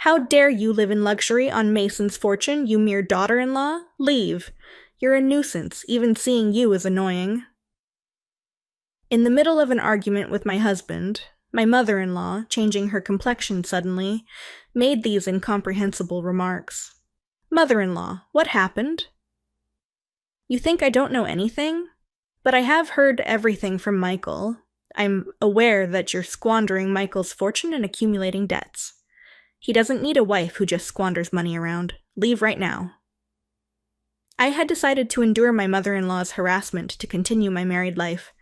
How dare you live in luxury on Mason's fortune, you mere daughter-in-law? Leave. You're a nuisance, even seeing you is annoying. In the middle of an argument with my husband, my mother-in-law, changing her complexion suddenly, made these incomprehensible remarks. Mother-in-law, what happened? You think I don't know anything? But I have heard everything from Michael. I'm aware that you're squandering Michael's fortune and accumulating debts. He doesn't need a wife who just squanders money around. Leave right now. I had decided to endure my mother-in-law's harassment to continue my married life,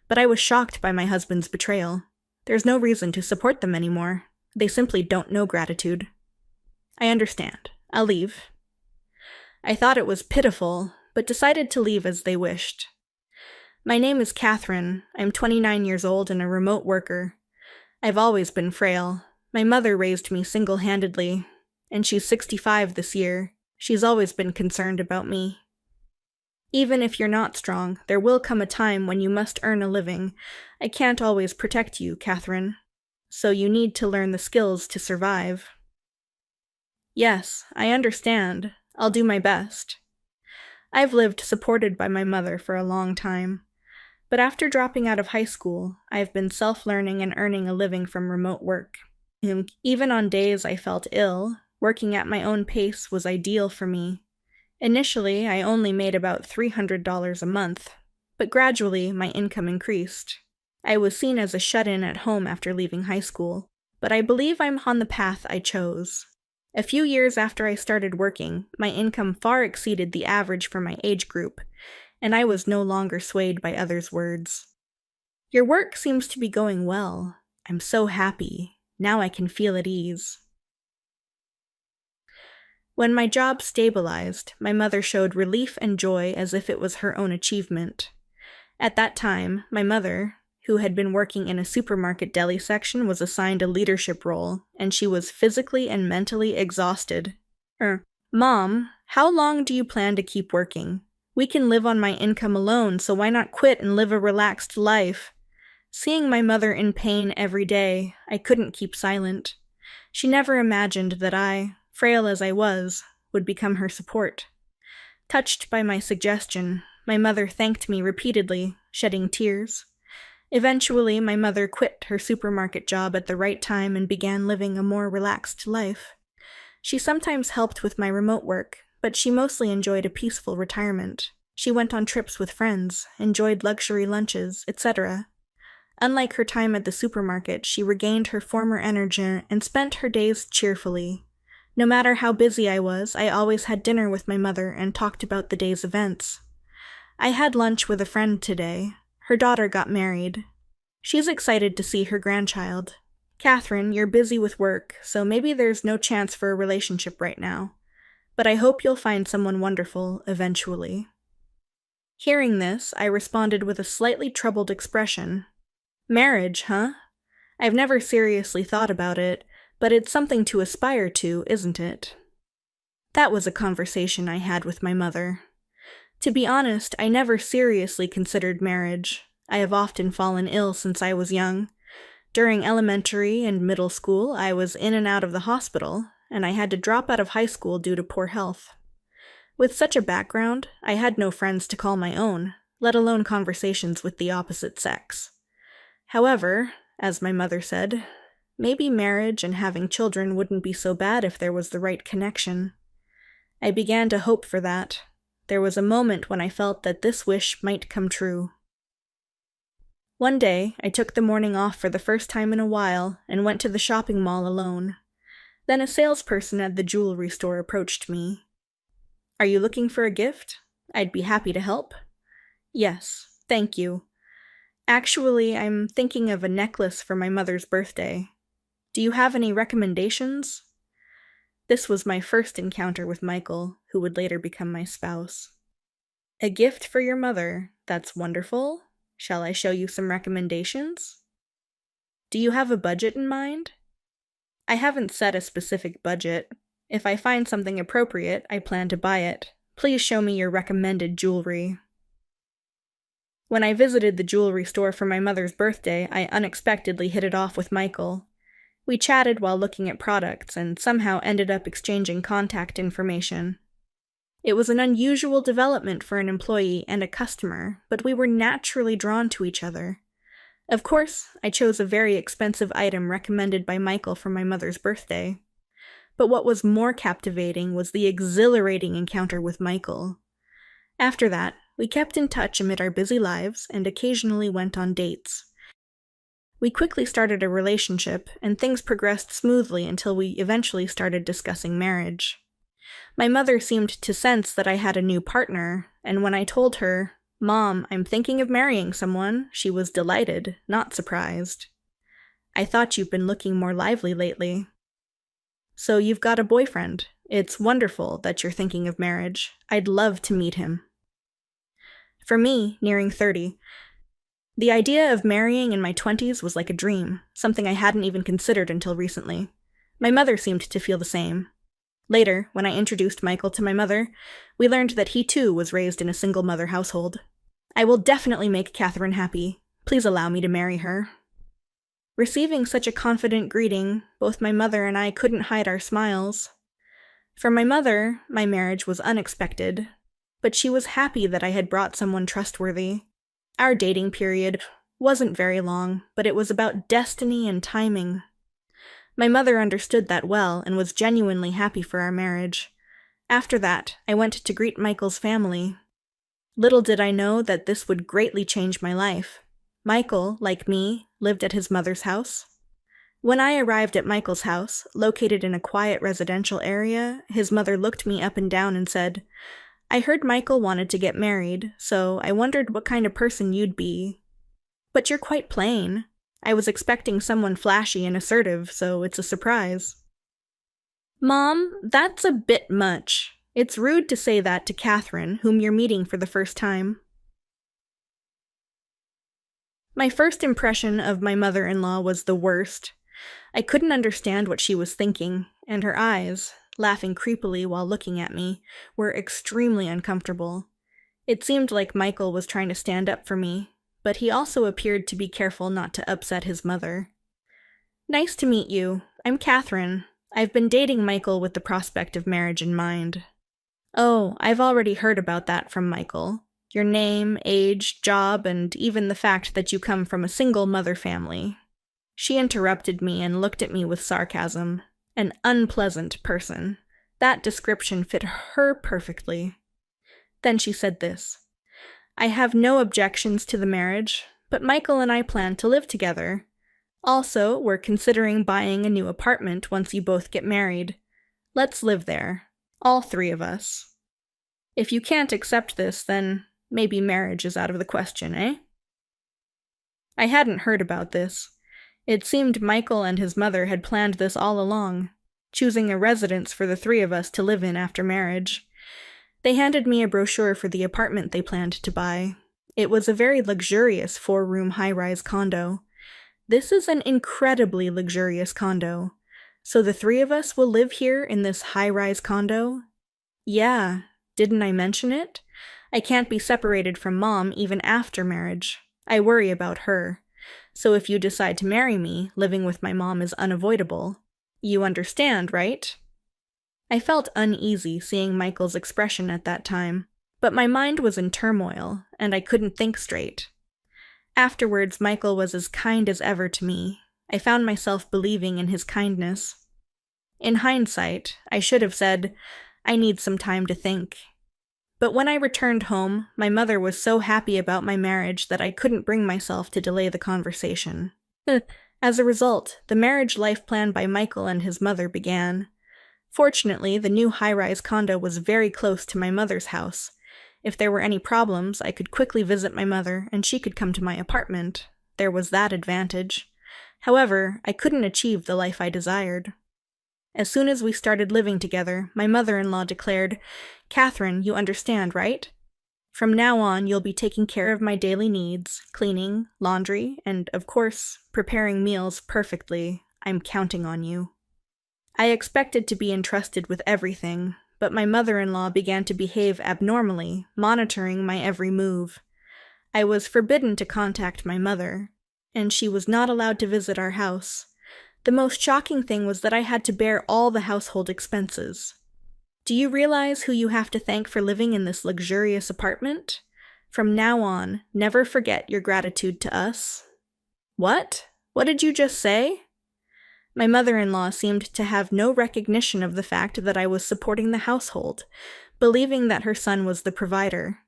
but I was shocked by my husband's betrayal. There's no reason to support them anymore. They simply don't know gratitude. I understand. I'll leave. I thought it was pitiful, but decided to leave as they wished. My name is Catherine. I'm 29 years old and a remote worker. I've always been frail. My mother raised me single-handedly, and she's 65 this year. She's always been concerned about me. Even if you're not strong, there will come a time when you must earn a living. I can't always protect you, Catherine. So you need to learn the skills to survive. Yes, I understand. I'll do my best. I've lived supported by my mother for a long time. But after dropping out of high school, I've been self-learning and earning a living from remote work. Even on days I felt ill, working at my own pace was ideal for me. Initially, I only made about $300 a month, but gradually my income increased. I was seen as a shut-in at home after leaving high school, but I believe I'm on the path I chose. A few years after I started working, my income far exceeded the average for my age group, and I was no longer swayed by others' words. Your work seems to be going well. I'm so happy. Now I can feel at ease. When my job stabilized, my mother showed relief and joy as if it was her own achievement. At that time, my mother, who had been working in a supermarket deli section, was assigned a leadership role, and she was physically and mentally exhausted. Mom, how long do you plan to keep working? We can live on my income alone, so why not quit and live a relaxed life? Seeing my mother in pain every day, I couldn't keep silent. She never imagined that I, frail as I was, would become her support. Touched by my suggestion, my mother thanked me repeatedly, shedding tears. Eventually, my mother quit her supermarket job at the right time and began living a more relaxed life. She sometimes helped with my remote work, but she mostly enjoyed a peaceful retirement. She went on trips with friends, enjoyed luxury lunches, etc. Unlike her time at the supermarket, she regained her former energy and spent her days cheerfully. No matter how busy I was, I always had dinner with my mother and talked about the day's events. I had lunch with a friend today. Her daughter got married. She's excited to see her grandchild. Catherine, you're busy with work, so maybe there's no chance for a relationship right now. But I hope you'll find someone wonderful eventually. Hearing this, I responded with a slightly troubled expression. Marriage, huh? I've never seriously thought about it, but it's something to aspire to, isn't it? That was a conversation I had with my mother. To be honest, I never seriously considered marriage. I have often fallen ill since I was young. During elementary and middle school, I was in and out of the hospital, and I had to drop out of high school due to poor health. With such a background, I had no friends to call my own, let alone conversations with the opposite sex. However, as my mother said, maybe marriage and having children wouldn't be so bad if there was the right connection. I began to hope for that. There was a moment when I felt that this wish might come true. One day, I took the morning off for the first time in a while and went to the shopping mall alone. Then a salesperson at the jewelry store approached me. Are you looking for a gift? I'd be happy to help. Yes, thank you. Actually, I'm thinking of a necklace for my mother's birthday. Do you have any recommendations? This was my first encounter with Michael, who would later become my spouse. A gift for your mother, that's wonderful. Shall I show you some recommendations? Do you have a budget in mind? I haven't set a specific budget. If I find something appropriate, I plan to buy it. Please show me your recommended jewelry. When I visited the jewelry store for my mother's birthday, I unexpectedly hit it off with Michael. We chatted while looking at products and somehow ended up exchanging contact information. It was an unusual development for an employee and a customer, but we were naturally drawn to each other. Of course, I chose a very expensive item recommended by Michael for my mother's birthday. But what was more captivating was the exhilarating encounter with Michael. After that, we kept in touch amid our busy lives and occasionally went on dates. We quickly started a relationship, and things progressed smoothly until we eventually started discussing marriage. My mother seemed to sense that I had a new partner, and when I told her, "Mom, I'm thinking of marrying someone," she was delighted, not surprised. "I thought you've been looking more lively lately." "So you've got a boyfriend. It's wonderful that you're thinking of marriage. I'd love to meet him." For me, nearing 30, the idea of marrying in my 20s was like a dream, something I hadn't even considered until recently. My mother seemed to feel the same. Later, when I introduced Michael to my mother, we learned that he too was raised in a single-mother household. "I will definitely make Catherine happy. Please allow me to marry her." Receiving such a confident greeting, both my mother and I couldn't hide our smiles. For my mother, my marriage was unexpected, but she was happy that I had brought someone trustworthy. Our dating period wasn't very long, but it was about destiny and timing. My mother understood that well and was genuinely happy for our marriage. After that, I went to greet Michael's family. Little did I know that this would greatly change my life. Michael, like me, lived at his mother's house. When I arrived at Michael's house, located in a quiet residential area, his mother looked me up and down and said, "I heard Michael wanted to get married, so I wondered what kind of person you'd be. But you're quite plain. I was expecting someone flashy and assertive, so it's a surprise." "Mom, that's a bit much. It's rude to say that to Catherine, whom you're meeting for the first time." My first impression of my mother-in-law was the worst. I couldn't understand what she was thinking, and her eyes, laughing creepily while looking at me, were extremely uncomfortable. It seemed like Michael was trying to stand up for me, but he also appeared to be careful not to upset his mother. "Nice to meet you. I'm Catherine. I've been dating Michael with the prospect of marriage in mind." "Oh, I've already heard about that from Michael. Your name, age, job, and even the fact that you come from a single-mother family." She interrupted me and looked at me with sarcasm. An unpleasant person. That description fit her perfectly. Then she said this: "I have no objections to the marriage, but Michael and I plan to live together. Also, we're considering buying a new apartment once you both get married. Let's live there. All three of us. If you can't accept this, then maybe marriage is out of the question, eh?" I hadn't heard about this. It seemed Michael and his mother had planned this all along, choosing a residence for the three of us to live in after marriage. They handed me a brochure for the apartment they planned to buy. It was a very luxurious 4-room high-rise condo. This is an incredibly luxurious condo. So the three of us will live here in this high-rise condo? Yeah, didn't I mention it? I can't be separated from Mom even after marriage. I worry about her. So if you decide to marry me, living with my mom is unavoidable. You understand, right? I felt uneasy seeing Michael's expression at that time, but my mind was in turmoil, and I couldn't think straight. Afterwards, Michael was as kind as ever to me. I found myself believing in his kindness. In hindsight, I should have said, "I need some time to think." But when I returned home, my mother was so happy about my marriage that I couldn't bring myself to delay the conversation. As a result, the marriage life plan by Michael and his mother began. Fortunately, the new high-rise condo was very close to my mother's house. If there were any problems, I could quickly visit my mother, and she could come to my apartment. There was that advantage. However, I couldn't achieve the life I desired. As soon as we started living together, my mother-in-law declared, "Catherine, you understand, right? From now on, you'll be taking care of my daily needs, cleaning, laundry, and, of course, preparing meals perfectly. I'm counting on you." I expected to be entrusted with everything, but my mother-in-law began to behave abnormally, monitoring my every move. I was forbidden to contact my mother, and she was not allowed to visit our house. The most shocking thing was that I had to bear all the household expenses. Do you realize who you have to thank for living in this luxurious apartment? From now on, never forget your gratitude to us. What? What did you just say? My mother-in-law seemed to have no recognition of the fact that I was supporting the household, believing that her son was the provider.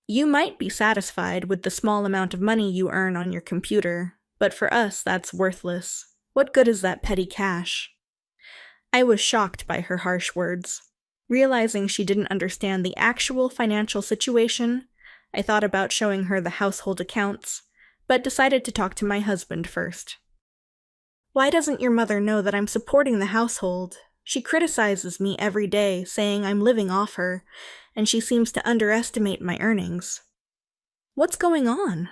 You might be satisfied with the small amount of money you earn on your computer, but for us that's worthless. What good is that petty cash? I was shocked by her harsh words. Realizing she didn't understand the actual financial situation, I thought about showing her the household accounts, but decided to talk to my husband first. Why doesn't your mother know that I'm supporting the household? She criticizes me every day, saying I'm living off her, and she seems to underestimate my earnings. What's going on?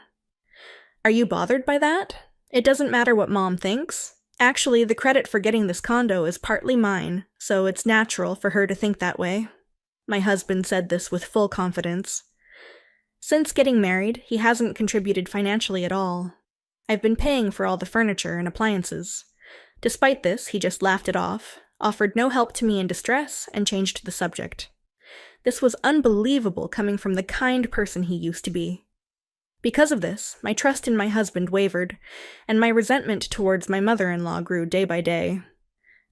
Are you bothered by that? It doesn't matter what Mom thinks. Actually, the credit for getting this condo is partly mine, so it's natural for her to think that way. My husband said this with full confidence. Since getting married, he hasn't contributed financially at all. I've been paying for all the furniture and appliances. Despite this, he just laughed it off, offered no help to me in distress, and changed the subject. This was unbelievable coming from the kind person he used to be. Because of this, my trust in my husband wavered, and my resentment towards my mother-in-law grew day by day.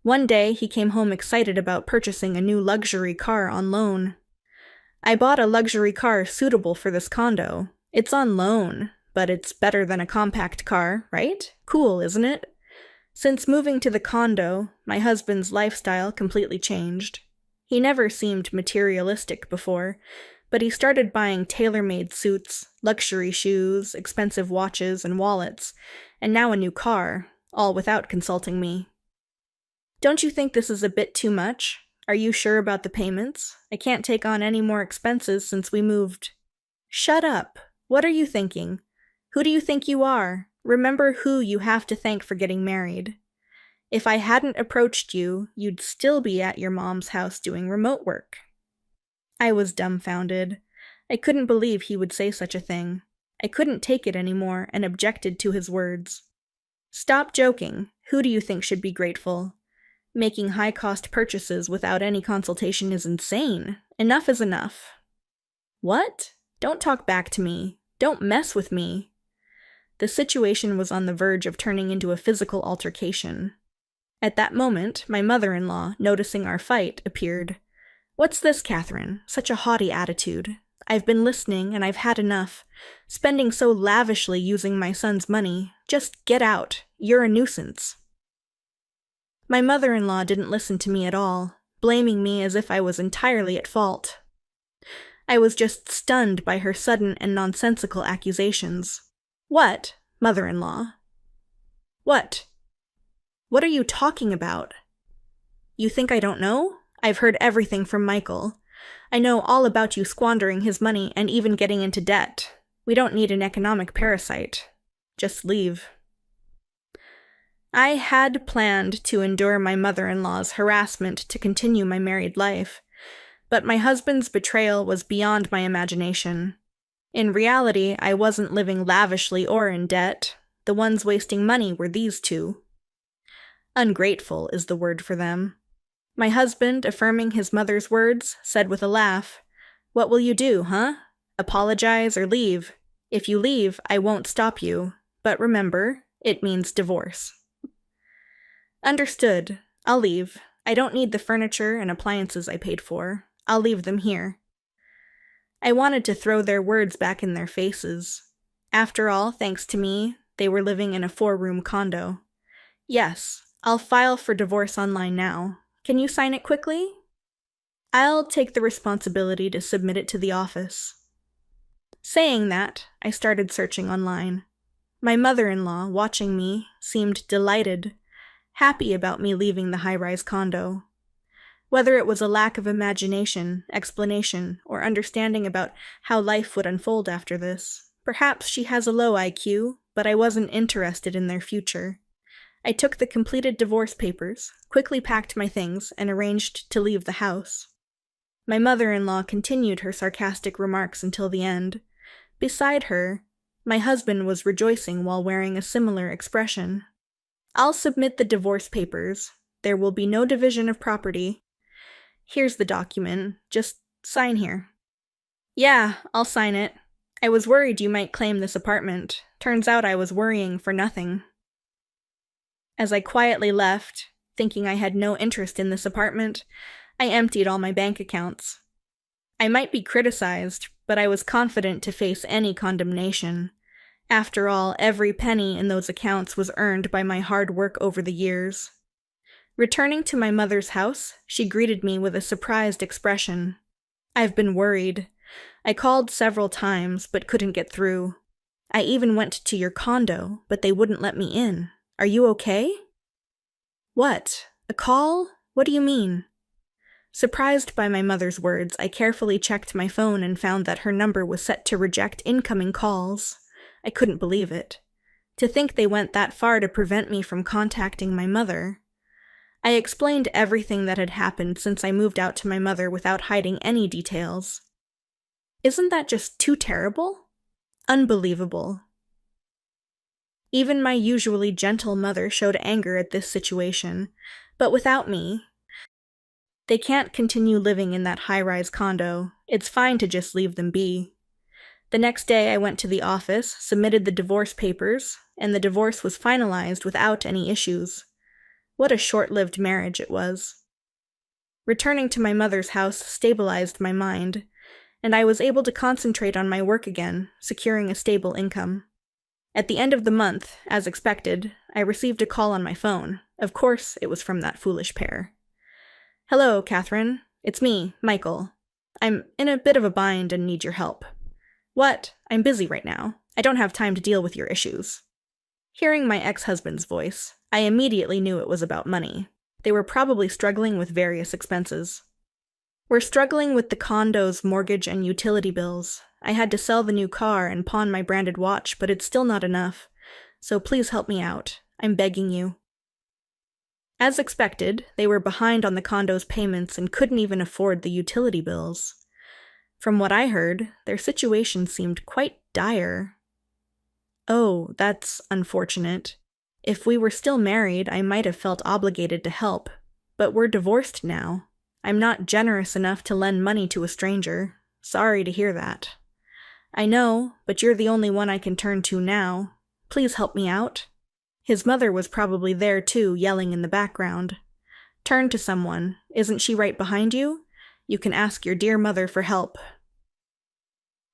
One day, he came home excited about purchasing a new luxury car on loan. I bought a luxury car suitable for this condo. It's on loan, but it's better than a compact car, right? Cool, isn't it? Since moving to the condo, my husband's lifestyle completely changed. He never seemed materialistic before, but he started buying tailor-made suits, luxury shoes, expensive watches and wallets, and now a new car, all without consulting me. Don't you think this is a bit too much? Are you sure about the payments? I can't take on any more expenses since we moved. Shut up. What are you thinking? Who do you think you are? Remember who you have to thank for getting married. If I hadn't approached you, you'd still be at your mom's house doing remote work. I was dumbfounded. I couldn't believe he would say such a thing. I couldn't take it anymore and objected to his words. Stop joking. Who do you think should be grateful? Making high-cost purchases without any consultation is insane. Enough is enough. What? Don't talk back to me. Don't mess with me. The situation was on the verge of turning into a physical altercation. At that moment, my mother-in-law, noticing our fight, appeared. What's this, Catherine? Such a haughty attitude. I've been listening, and I've had enough. Spending so lavishly using my son's money. Just get out. You're a nuisance. My mother-in-law didn't listen to me at all, blaming me as if I was entirely at fault. I was just stunned by her sudden and nonsensical accusations. What, mother-in-law? What? What are you talking about? You think I don't know? I've heard everything from Michael. I know all about you squandering his money and even getting into debt. We don't need an economic parasite. Just leave. I had planned to endure my mother-in-law's harassment to continue my married life, but my husband's betrayal was beyond my imagination. In reality, I wasn't living lavishly or in debt. The ones wasting money were these two. Ungrateful is the word for them. My husband, affirming his mother's words, said with a laugh, "What will you do, huh? Apologize or leave? If you leave, I won't stop you. But remember, it means divorce." Understood. I'll leave. I don't need the furniture and appliances I paid for. I'll leave them here. I wanted to throw their words back in their faces. After all, thanks to me, they were living in a 4-room condo. Yes, I'll file for divorce online now. Can you sign it quickly? I'll take the responsibility to submit it to the office. Saying that, I started searching online. My mother-in-law, watching me, seemed delighted, happy about me leaving the high-rise condo. Whether it was a lack of imagination, explanation, or understanding about how life would unfold after this, perhaps she has a low IQ, but I wasn't interested in their future. I took the completed divorce papers, quickly packed my things, and arranged to leave the house. My mother-in-law continued her sarcastic remarks until the end. Beside her, my husband was rejoicing while wearing a similar expression. I'll submit the divorce papers. There will be no division of property. Here's the document. Just sign here. Yeah, I'll sign it. I was worried you might claim this apartment. Turns out I was worrying for nothing. As I quietly left, thinking I had no interest in this apartment, I emptied all my bank accounts. I might be criticized, but I was confident to face any condemnation. After all, every penny in those accounts was earned by my hard work over the years. Returning to my mother's house, she greeted me with a surprised expression. I've been worried. I called several times, but couldn't get through. I even went to your condo, but they wouldn't let me in. Are you okay? What? A call? What do you mean? Surprised by my mother's words, I carefully checked my phone and found that her number was set to reject incoming calls. I couldn't believe it. To think they went that far to prevent me from contacting my mother. I explained everything that had happened since I moved out to my mother without hiding any details. Isn't that just too terrible? Unbelievable. Even my usually gentle mother showed anger at this situation, but without me. They can't continue living in that high-rise condo. It's fine to just leave them be. The next day I went to the office, submitted the divorce papers, and the divorce was finalized without any issues. What a short-lived marriage it was. Returning to my mother's house stabilized my mind, and I was able to concentrate on my work again, securing a stable income. At the end of the month, as expected, I received a call on my phone. Of course, it was from that foolish pair. Hello, Catherine. It's me, Michael. I'm in a bit of a bind and need your help. What? I'm busy right now. I don't have time to deal with your issues. Hearing my ex-husband's voice, I immediately knew it was about money. They were probably struggling with various expenses. We're struggling with the condo's mortgage and utility bills. I had to sell the new car and pawn my branded watch, but it's still not enough. So please help me out. I'm begging you. As expected, they were behind on the condo's payments and couldn't even afford the utility bills. From what I heard, their situation seemed quite dire. Oh, that's unfortunate. If we were still married, I might have felt obligated to help, but we're divorced now. I'm not generous enough to lend money to a stranger. Sorry to hear that. I know, but you're the only one I can turn to now. Please help me out. His mother was probably there too, yelling in the background. Turn to someone. Isn't she right behind you? You can ask your dear mother for help.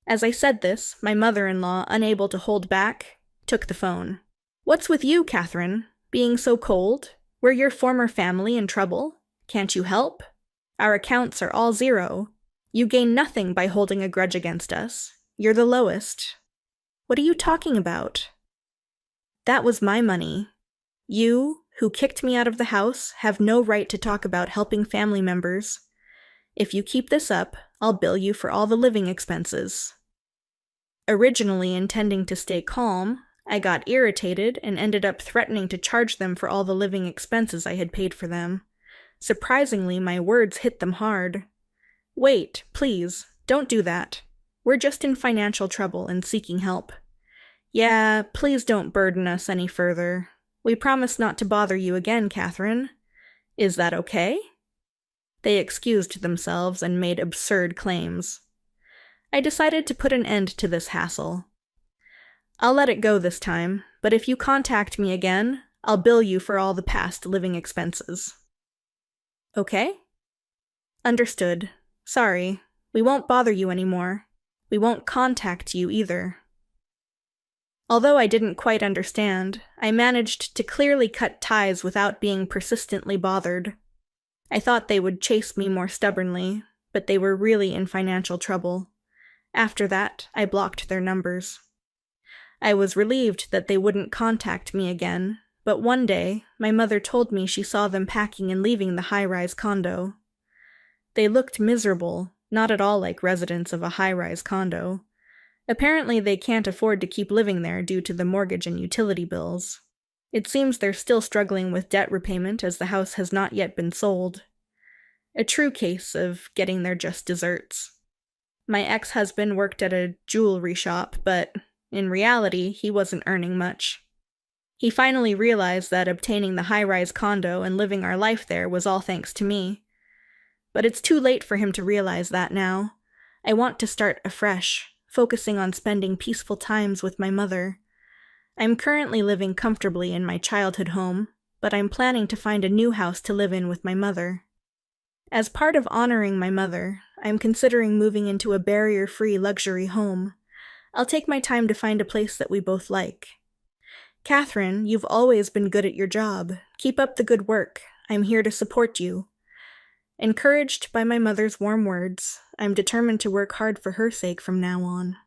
As I said this, my mother-in-law, unable to hold back, took the phone. What's with you, Catherine? Being so cold? We're your former family in trouble. Can't you help? Our accounts are all zero. You gain nothing by holding a grudge against us. You're the lowest. What are you talking about? That was my money. You, who kicked me out of the house, have no right to talk about helping family members. If you keep this up, I'll bill you for all the living expenses. Originally intending to stay calm, I got irritated and ended up threatening to charge them for all the living expenses I had paid for them. Surprisingly, my words hit them hard. Wait, please, don't do that. We're just in financial trouble and seeking help. Yeah, please don't burden us any further. We promise not to bother you again, Catherine. Is that okay? They excused themselves and made absurd claims. I decided to put an end to this hassle. I'll let it go this time, but if you contact me again, I'll bill you for all the past living expenses. Okay? Understood. Sorry. We won't bother you anymore. We won't contact you either. Although I didn't quite understand, I managed to clearly cut ties without being persistently bothered. I thought they would chase me more stubbornly, but they were really in financial trouble. After that, I blocked their numbers. I was relieved that they wouldn't contact me again, but one day, my mother told me she saw them packing and leaving the high-rise condo. They looked miserable, not at all like residents of a high-rise condo. Apparently they can't afford to keep living there due to the mortgage and utility bills. It seems they're still struggling with debt repayment as the house has not yet been sold. A true case of getting their just desserts. My ex-husband worked at a jewelry shop, but in reality, he wasn't earning much. He finally realized that obtaining the high-rise condo and living our life there was all thanks to me. But it's too late for him to realize that now. I want to start afresh, focusing on spending peaceful times with my mother. I'm currently living comfortably in my childhood home, but I'm planning to find a new house to live in with my mother. As part of honoring my mother, I'm considering moving into a barrier-free luxury home. I'll take my time to find a place that we both like. Catherine, you've always been good at your job. Keep up the good work. I'm here to support you. Encouraged by my mother's warm words, I'm determined to work hard for her sake from now on.